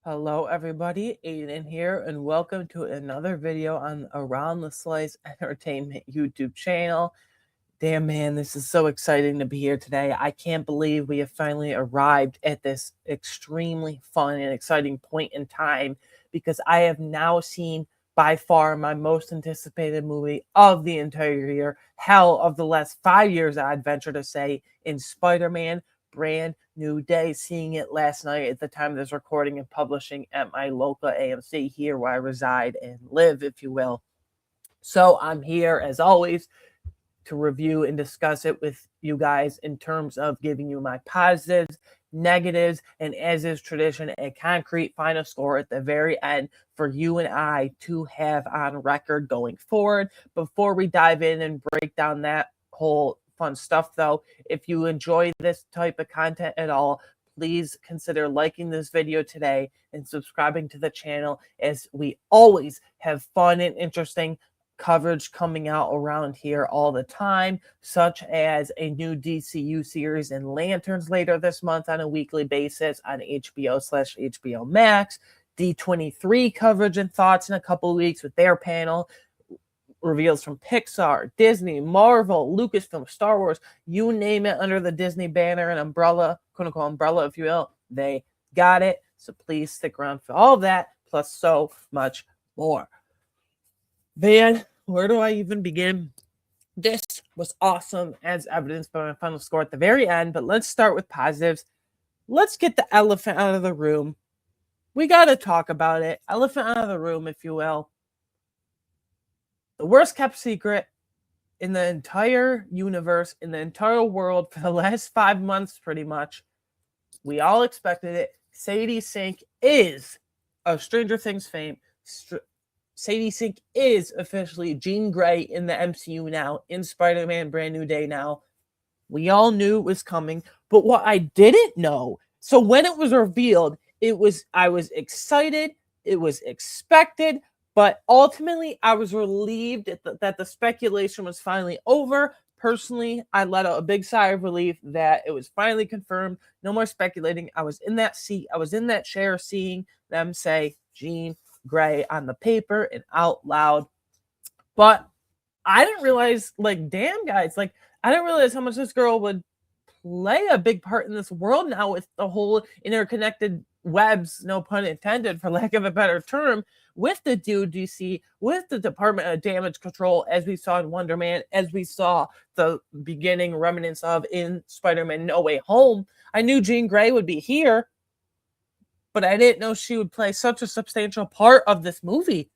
Hello, everybody. Aiden here, and welcome to another video on Around the Slice Entertainment YouTube channel. Damn, man, this is so exciting to be here today. I can't believe we have finally arrived at this extremely fun and exciting point in time because I have now seen by far my most anticipated movie of the entire year, hell, of the last 5 years, I'd venture to say, in Spider-Man Brand New Day. Seeing it last night at the time of this recording and publishing at my local AMC here where I reside and live, if you will. So I'm here, as always, to review and discuss it with you guys in terms of giving you my positives, negatives, and as is tradition, a concrete final score at the very end for you and I to have on record going forward. Before we dive in and break down that whole fun stuff, though, if you enjoy this type of content at all, please consider liking this video today and subscribing to the channel, as we always have fun and interesting coverage coming out around here all the time, such as a new DCU series in Lanterns later this month on a weekly basis on HBO/HBO Max, D23 coverage and thoughts in a couple of weeks with their panel, reveals from Pixar, Disney, Marvel, Lucasfilm, Star Wars, you name it under the Disney banner and umbrella, quote unquote umbrella, if you will, they got it. So please stick around for all of that, plus so much more. Man, where do I even begin? This was awesome, as evidenced by my final score at the very end, but let's start with positives. Let's get the elephant out of the room. We got to talk about it. Elephant out of the room, if you will. The worst kept secret in the entire universe, in the entire world for the last 5 months, pretty much. We all expected it. Sadie Sink is, of Stranger Things fame, Sadie Sink is officially Jean Grey in the MCU now, in Spider-Man Brand New Day now. We all knew it was coming, but what I didn't know, so when it was revealed, I was excited, it was expected, but ultimately I was relieved that the speculation was finally over. Personally, I let out a big sigh of relief that it was finally confirmed. No more speculating. I was in that seat, I was in that chair seeing them say Jean Grey on the paper and out loud. But I didn't realize, damn, guys, I didn't realize how much this girl would play a big part in this world now with the whole interconnected webs, no pun intended, for lack of a better term, with the DODC, with the Department of Damage Control, as we saw in Wonder Man, as we saw the beginning remnants of in Spider-Man No Way Home. I knew Jean Grey would be here, but I didn't know she would play such a substantial part of this movie.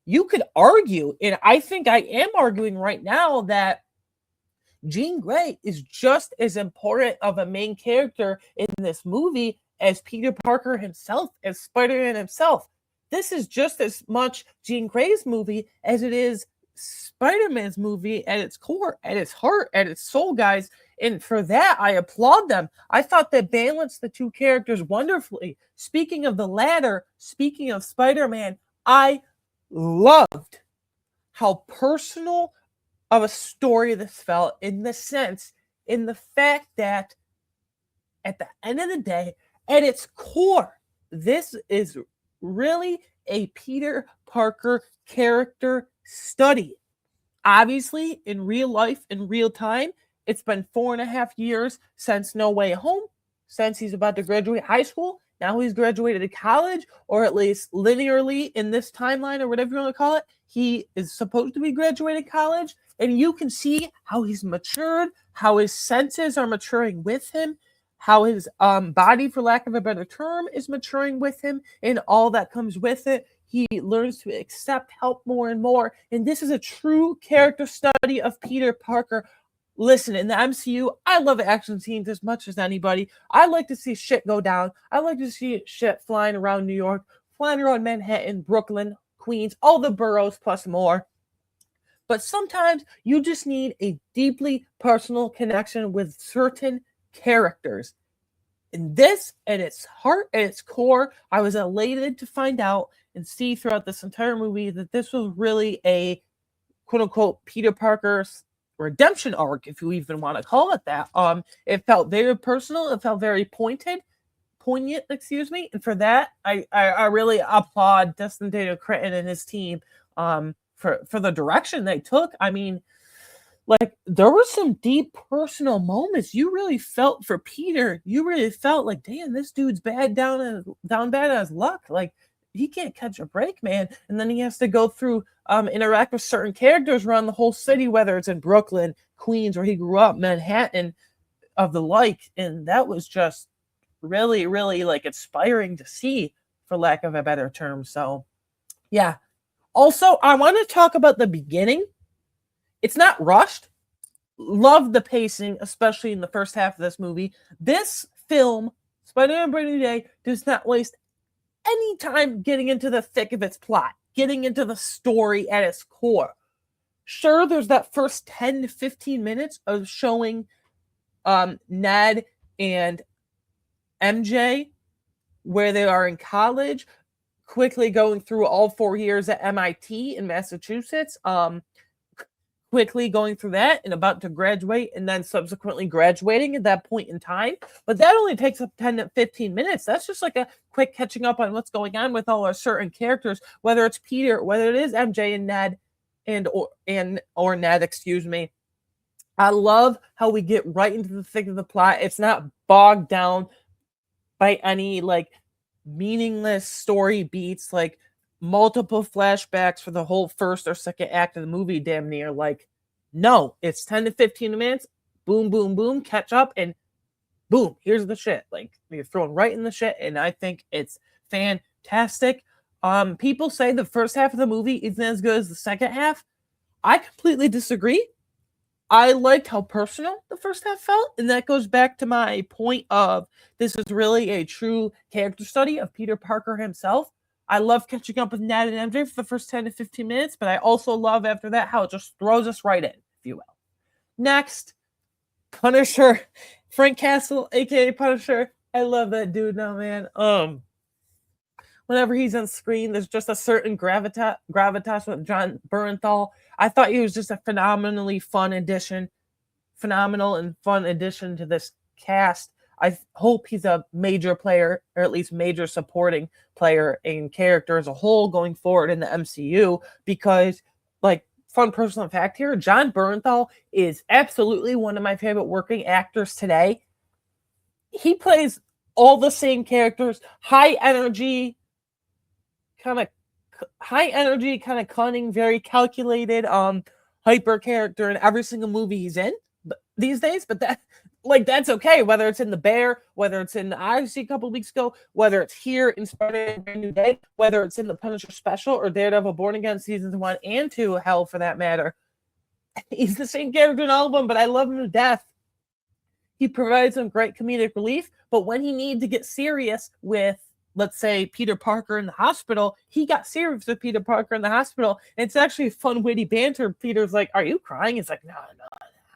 You could argue, and I think I am arguing right now, that Jean Grey is just as important of a main character in this movie as Peter Parker himself, as Spider-Man himself. This is just as much Jean Grey's movie as it is Spider-Man's movie at its core, at its heart, at its soul, guys. And for that, I applaud them. I thought they balanced the two characters wonderfully. Speaking of the latter, speaking of Spider-Man, I loved how personal of a story this felt, in the fact that at the end of the day, at its core, this is really a Peter Parker character study. Obviously, in real life, in real time, it's been 4.5 years since No Way Home, since he's about to graduate high school. Now he's graduated to college, or at least linearly in this timeline, or whatever you want to call it. He is supposed to be graduating college, and you can see how he's matured, how his senses are maturing with him, how his body, for lack of a better term, is maturing with him, and all that comes with it. He learns to accept help more and more, and this is a true character study of Peter Parker. Listen, in the MCU, I love action scenes as much as anybody. I like to see shit go down. I like to see shit flying around New York, flying around Manhattan, Brooklyn, Queens, all the boroughs plus more. But sometimes you just need a deeply personal connection with certain characters. And this, at its heart, at its core, I was elated to find out and see throughout this entire movie that this was really a quote-unquote Peter Parker's redemption arc, if you even want to call it that. It felt very personal. It felt very pointed. poignant, excuse me. And for that, I really applaud Destin Daniel Cretton and his team for the direction they took. I mean, like, there were some deep personal moments. You really felt for Peter. You really felt like, damn, this dude's down bad on his luck. Like, he can't catch a break, man. And then he has to go through interact with certain characters around the whole city, whether it's in Brooklyn, Queens, where he grew up, Manhattan, of the like. And that was just really, really like inspiring to see, for lack of a better term. So yeah. Also, I want to talk about the beginning. It's not rushed. Love the pacing, especially in the first half of this movie. This film, Spider-Man Brand New Day, does not waste any time getting into the thick of its plot, getting into the story at its core. Sure, there's that first 10 to 15 minutes of showing Ned and MJ where they are in college, quickly going through all 4 years at MIT in Massachusetts, quickly going through that and about to graduate and then subsequently graduating at that point in time. But that only takes up 10 to 15 minutes. That's just like a quick catching up on what's going on with all our certain characters, whether it's Peter, whether it is MJ and Ned or Ned, excuse me. I love how we get right into the thick of the plot. It's not bogged down by any like meaningless story beats, like multiple flashbacks for the whole first or second act of the movie, damn near. Like, no, it's 10 to 15 minutes, boom, boom, boom, catch up, and boom, here's the shit. Like, you're thrown right in the shit, and I think it's fantastic. People say the first half of the movie isn't as good as the second half. I completely disagree. I liked how personal the first half felt, and that goes back to my point of this is really a true character study of Peter Parker himself. I love catching up with Ned and MJ for the first 10 to 15 minutes, but I also love after that how it just throws us right in, if you will. Next, Punisher, Frank Castle, aka Punisher. I love that dude now, man. Whenever he's on screen, there's just a certain gravitas with Jon Bernthal. I thought he was just a phenomenal and fun addition to this cast. I hope he's a major player, or at least major supporting player and character as a whole going forward in the MCU, because, like, fun personal fact here, Jon Bernthal is absolutely one of my favorite working actors today. He plays all the same characters, high energy, kind of cunning, very calculated, hyper character in every single movie he's in these days. But that's okay. Whether it's in The Bear, whether it's in the Odyssey a couple weeks ago, whether it's here in Spider-Man Brand New Day, whether it's in the Punisher special or Daredevil Born Again seasons 1 and 2, hell for that matter, he's the same character in all of them. But I love him to death. He provides some great comedic relief, but when he needed to get serious with, let's say, Peter Parker in the hospital, he got serious with Peter Parker in the hospital. And it's actually fun, witty banter. Peter's like, "Are you crying?" It's like, no,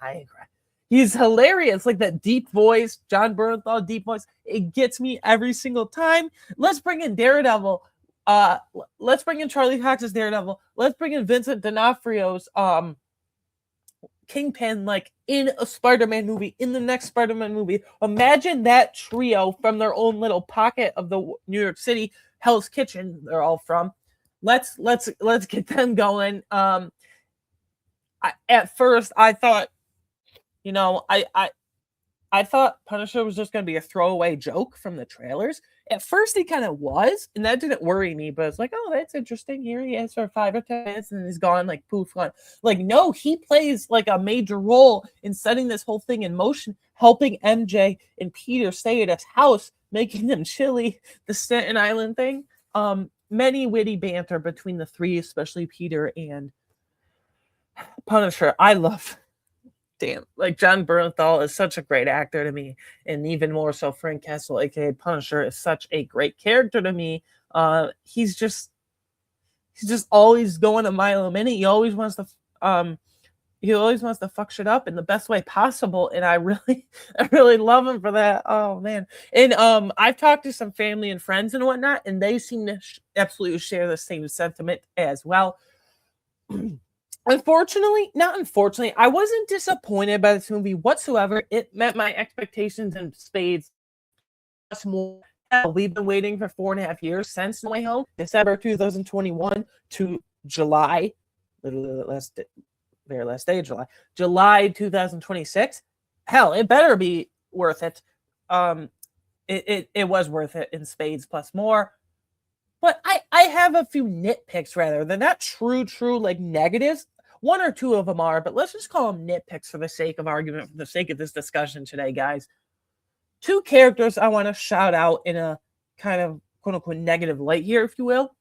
I ain't crying. He's hilarious. Like that deep voice, Jon Bernthal deep voice. It gets me every single time. Let's bring in Daredevil. Let's bring in Charlie Cox's Daredevil. Let's bring in Vincent D'Onofrio's Kingpin, like in a Spider-Man movie, in the next Spider-Man movie. Imagine that trio from their own little pocket of the New York City Hell's Kitchen they're all from. Let's get them going. At first I thought, I thought Punisher was just going to be a throwaway joke from the trailers. At first, he kind of was, and that didn't worry me. But it's like, oh, that's interesting. Here he is for 5 or 10 minutes, and he's gone, like, poof, gone. Like, no, he plays, like, a major role in setting this whole thing in motion, helping MJ and Peter stay at his house, making them chili, the Staten Island thing. Many witty banter between the three, especially Peter and Punisher. I love... Damn, like Jon Bernthal is such a great actor to me, and even more so Frank Castle, aka Punisher, is such a great character to me. He's just always going a mile a minute. He always wants to fuck shit up in the best way possible, and I really love him for that. Oh man. And I've talked to some family and friends and whatnot, and they seem to absolutely share the same sentiment as well. Not unfortunately, I wasn't disappointed by this movie whatsoever. It met my expectations in spades much more hell, we've been waiting for 4.5 years since No Way Home, December 2021 to July, literally very last day of July 2026. Hell, it better be worth it. It was worth it in spades plus more. But I have a few nitpicks rather. They're not true like negatives. One or two of them are, but let's just call them nitpicks for the sake of argument, for the sake of this discussion today, guys. Two characters I want to shout out in a kind of quote unquote negative light here, if you will.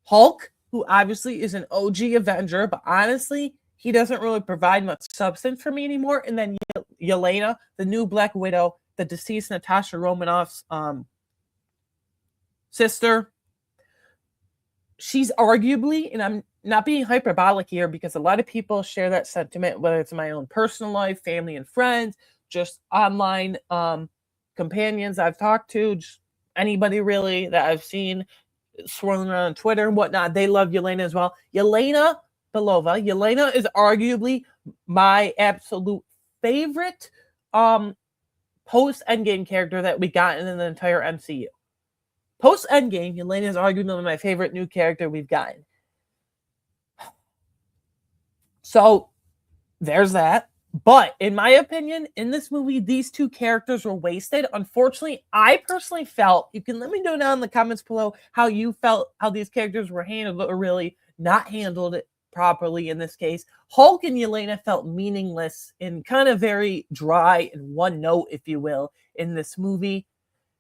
Hulk, who obviously is an OG Avenger, but honestly, he doesn't really provide much substance for me anymore. And then Yelena, the new Black Widow, the deceased Natasha Romanoff's sister. She's arguably, and I'm not being hyperbolic here because a lot of people share that sentiment, whether it's in my own personal life, family and friends, just online companions I've talked to, just anybody really that I've seen swirling around on Twitter and whatnot. They love Yelena as well. Yelena Belova. Yelena is arguably my absolute favorite post-Endgame character that we got in the entire MCU. Post-Endgame, Yelena is arguably my favorite new character we've gotten. So, there's that. But, in my opinion, in this movie, these two characters were wasted. Unfortunately, I personally felt, you can let me know down in the comments below how you felt, how these characters were handled or really not handled it properly in this case. Hulk and Yelena felt meaningless and kind of very dry and one note, if you will, in this movie.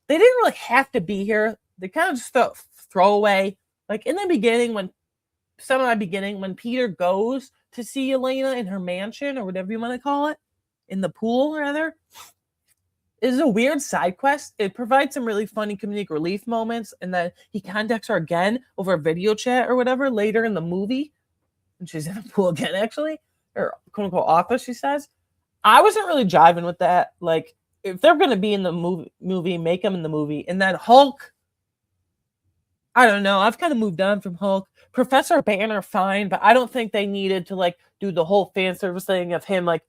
They didn't really have to be here. They kind of just felt throwaway. Like in the beginning, when Peter goes to see Yelena in her mansion, or whatever you want to call it, in the pool, rather, is a weird side quest. It provides some really funny comedic relief moments, and then he contacts her again over a video chat or whatever later in the movie, and she's in the pool again, actually, or quote unquote office, she says. I wasn't really jiving with that. Like, if they're going to be in the movie, make them in the movie. And then Hulk, I don't know. I've kind of moved on from Hulk. Professor Banner, fine, but I don't think they needed to like do the whole fan service thing of him like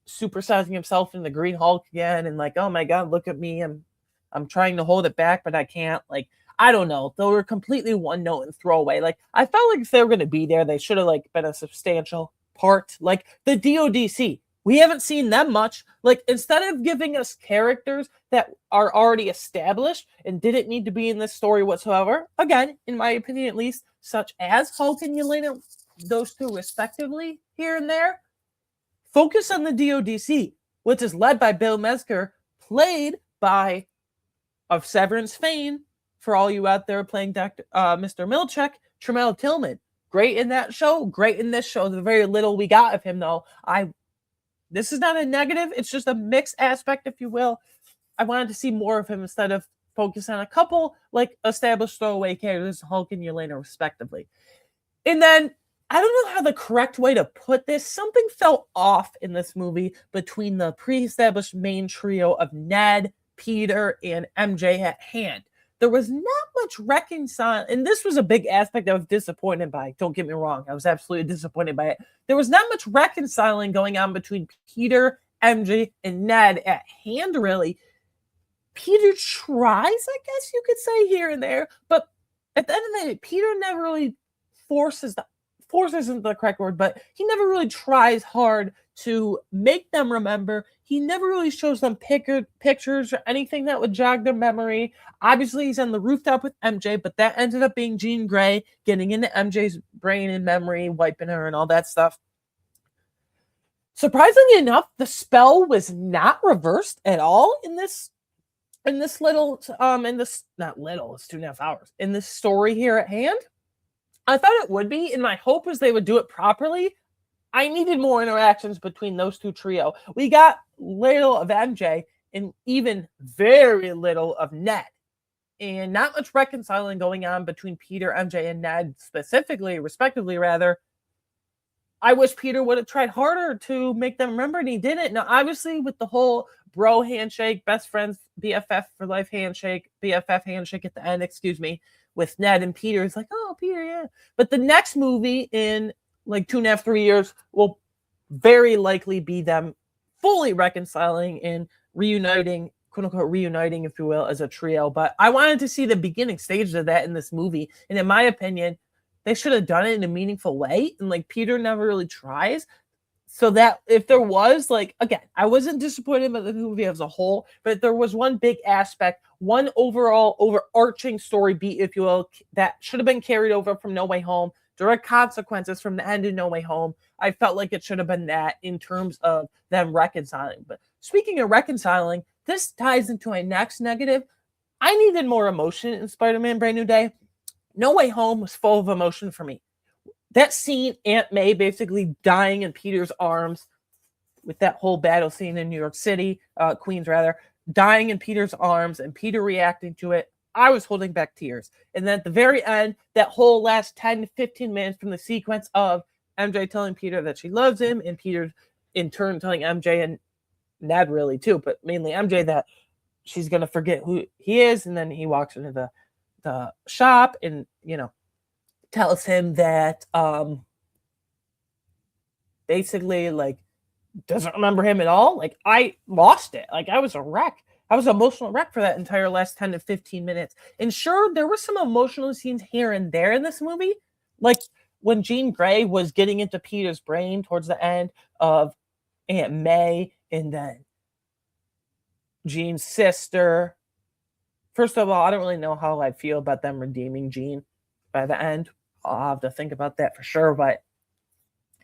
supersizing himself in the Green Hulk again and like, oh my god, look at me. I'm trying to hold it back, but I can't. Like, I don't know. They were completely one note and throwaway. Like, I felt like if they were going to be there, they should have like been a substantial part. Like the DODC. We haven't seen them much. Like, instead of giving us characters that are already established and didn't need to be in this story whatsoever, again, in my opinion at least, such as Hulk and Yelena, those two respectively, here and there, focus on the DODC, which is led by Bill Metzger, played by, of Severance fame, for all you out there playing Mr. Milchek, Tremel Tillman. Great in that show, great in this show. The very little we got of him, though, this is not a negative. It's just a mixed aspect, if you will. I wanted to see more of him instead of focus on a couple like established throwaway characters, Hulk and Yelena, respectively. And then, I don't know how the correct way to put this. Something felt off in this movie between the pre-established main trio of Ned, Peter, and MJ at hand. There was not much reconciling, and this was a big aspect I was disappointed by. Don't get me wrong. I was absolutely disappointed by it. There was not much reconciling going on between Peter, MJ, and Ned at hand, really. Peter tries, I guess you could say, here and there, but at the end of the day, Peter never really forces isn't the correct word, but he never really tries hard to make them remember. He never really shows them pictures or anything that would jog their memory. Obviously, he's on the rooftop with MJ, but that ended up being Jean Grey getting into MJ's brain and memory, wiping her and all that stuff. Surprisingly enough, the spell was not reversed at all in this little, it's 2.5 hours, in this story here at hand. I thought it would be, and my hope was they would do it properly. I needed more interactions between those two trio. We got little of MJ and even very little of Ned. And not much reconciling going on between Peter, MJ, and Ned specifically, respectively, rather. I wish Peter would have tried harder to make them remember, and he didn't. Now, obviously, with the whole bro handshake, best friends, BFF for life handshake, BFF handshake at the end, with Ned and Peter, it's like, oh, Peter, yeah. But the next movie in like 2.5, 3 years will very likely be them fully reconciling and reuniting quote unquote reuniting, if you will, as a trio. But I wanted to see the beginning stages of that in this movie. And in my opinion, they should have done it in a meaningful way. And like Peter never really tries. So that if there was, like, again, I wasn't disappointed by the movie as a whole, but there was one big aspect, one overall overarching story beat, if you will, that should have been carried over from No Way Home, direct consequences from the end of No Way Home. I felt like it should have been that in terms of them reconciling. But speaking of reconciling, this ties into my next negative. I needed more emotion in Spider-Man Brand New Day. No Way Home was full of emotion for me. That scene, Aunt May basically dying in Peter's arms with that whole battle scene in New York City, Queens rather, dying in Peter's arms and Peter reacting to it, I was holding back tears. And then at the very end, that whole last 10 to 15 minutes from the sequence of MJ telling Peter that she loves him and Peter in turn telling MJ and Ned really too, but mainly MJ that she's going to forget who he is. And then he walks into the shop and, tells him that basically like doesn't remember him at all. Like I lost it. Like I was a wreck. I was an emotional wreck for that entire last 10 to 15 minutes. And sure, there were some emotional scenes here and there in this movie. Like when Jean Grey was getting into Peter's brain towards the end of Aunt May and then Jean's sister. First of all, I don't really know how I feel about them redeeming Jean by the end. I'll have to think about that for sure. But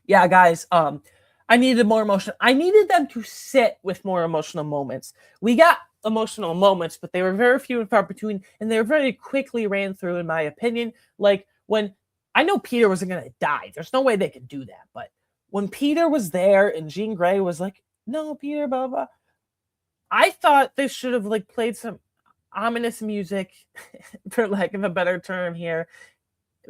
yeah, guys, I needed more emotion. I needed them to sit with more emotional moments. We got emotional moments, but they were very few and far between, and they were very quickly ran through, in my opinion. Like when I know Peter wasn't going to die. There's no way they could do that. But when Peter was there and Jean Grey was like, no, Peter, blah, blah, I thought they should have like played some ominous music, for lack of a better term here,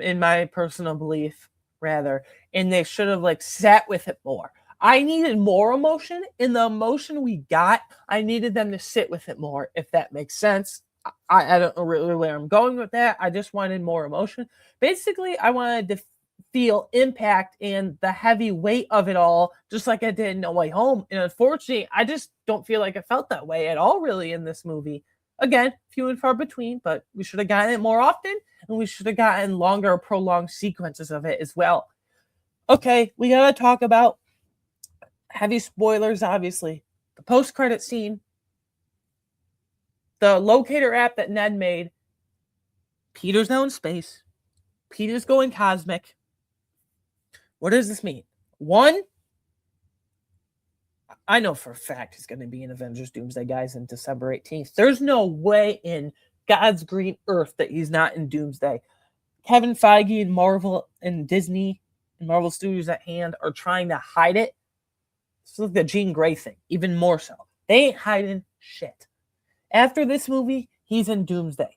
in my personal belief, rather, and they should have like sat with it more. I needed more emotion. In the emotion we got, I needed them to sit with it more, if that makes sense. I don't know really where I'm going with that. I just wanted more emotion. Basically, I wanted to feel impact and the heavy weight of it all, just like I did in No Way Home. And unfortunately, I just don't feel like I felt that way at all, really, in this movie. Again, few and far between, but we should have gotten it more often, and we should have gotten longer, prolonged sequences of it as well. Okay, we gotta talk about heavy spoilers, obviously. The post-credit scene, the locator app that Ned made. Peter's now in space. Peter's going cosmic. What does this mean? One, I know for a fact he's going to be in Avengers Doomsday, guys, on December 18th. There's no way in God's green earth that he's not in Doomsday. Kevin Feige and Marvel and Disney and Marvel Studios at hand are trying to hide it. It's like the Jean Grey thing, even more so. They ain't hiding shit. After this movie, he's in Doomsday.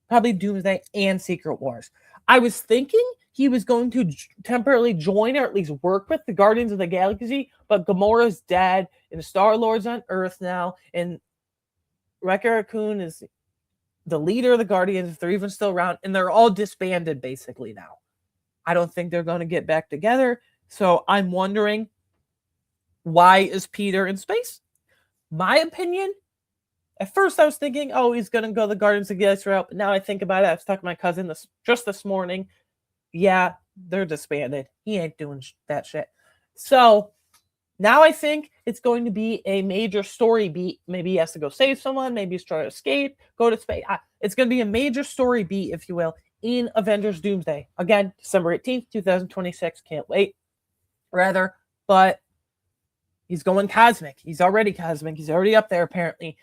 Probably Doomsday and Secret Wars. I was thinking he was going to temporarily join or at least work with the Guardians of the Galaxy, but Gamora's dead, and Star-Lord's on Earth now, and Rocket Raccoon is the leader of the Guardians, if they're even still around, and they're all disbanded basically now. I don't think they're going to get back together, so I'm wondering, why is Peter in space? My opinion, at first I was thinking, oh, he's going to go the Guardians of the Galaxy route, but now I think about it, I was talking to my cousin just this morning. Yeah, they're disbanded. He ain't doing that shit. So now I think it's going to be a major story beat. Maybe he has to go save someone. Maybe he's trying to escape, go to space. It's going to be a major story beat, if you will, in Avengers Doomsday. Again, December 18th, 2026. Can't wait. Rather, but he's going cosmic. He's already cosmic. He's already up there, apparently.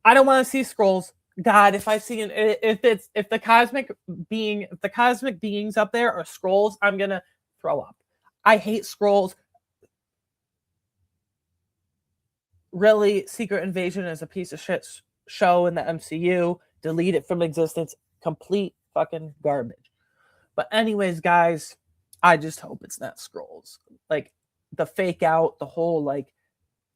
I don't want to see Skrulls. God, if I see if the cosmic beings up there are Skrulls, I'm gonna throw up. I hate Skrulls. Really, Secret Invasion is a piece of shit show in the MCU. Delete it from existence. Complete fucking garbage. But anyways, guys, I just hope it's not Skrulls. Like the fake out, the whole like.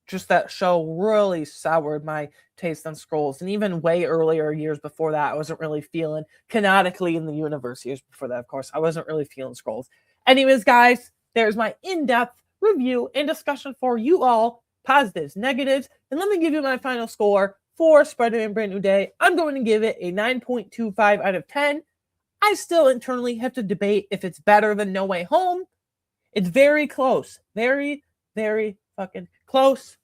Just that show really soured my taste on Skrulls. And even way earlier years before that, I wasn't really feeling, canonically in the universe years before that, of course, I wasn't really feeling Skrulls. Anyways, guys, there's my in-depth review and discussion for you all, positives, negatives, and let me give you my final score for Spider-Man Brand New Day, I'm going to give it a 9.25 out of 10. I still internally have to debate if it's better than No Way Home. It's very close. Very, very fucking close.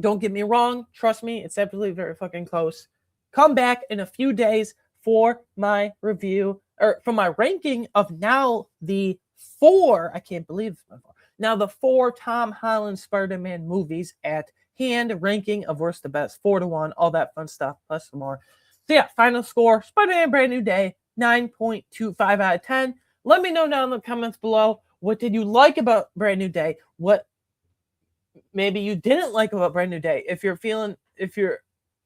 Don't get me wrong. Trust me, it's definitely very fucking close. Come back in a few days for my review, or for my ranking of now the 4, I can't believe it's my 4, now the 4 Tom Holland Spider-Man movies at hand, ranking of worst to best, 4-1, all that fun stuff, plus more. So yeah, final score, Spider-Man Brand New Day, 9.25 out of 10. Let me know down in the comments below, what did you like about Brand New Day? What maybe you didn't like about Brand New Day? If you're feeling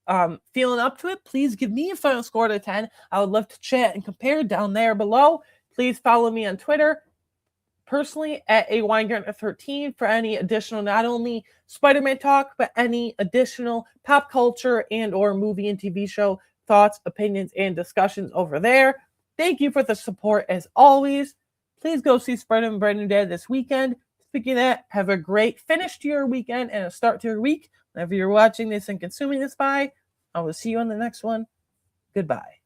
up to it, please give me a final score out of 10. I would love to chat and compare down there below. Please follow me on Twitter, personally, at aWeingartner13 for any additional, not only Spider-Man talk, but any additional pop culture and or movie and TV show thoughts, opinions, and discussions over there. Thank you for the support as always. Please go see Spider-Man Brand New Day this weekend. Speaking of that, have a great finish to your weekend and a start to your week. Whenever you're watching this and consuming this by, I will see you on the next one. Goodbye.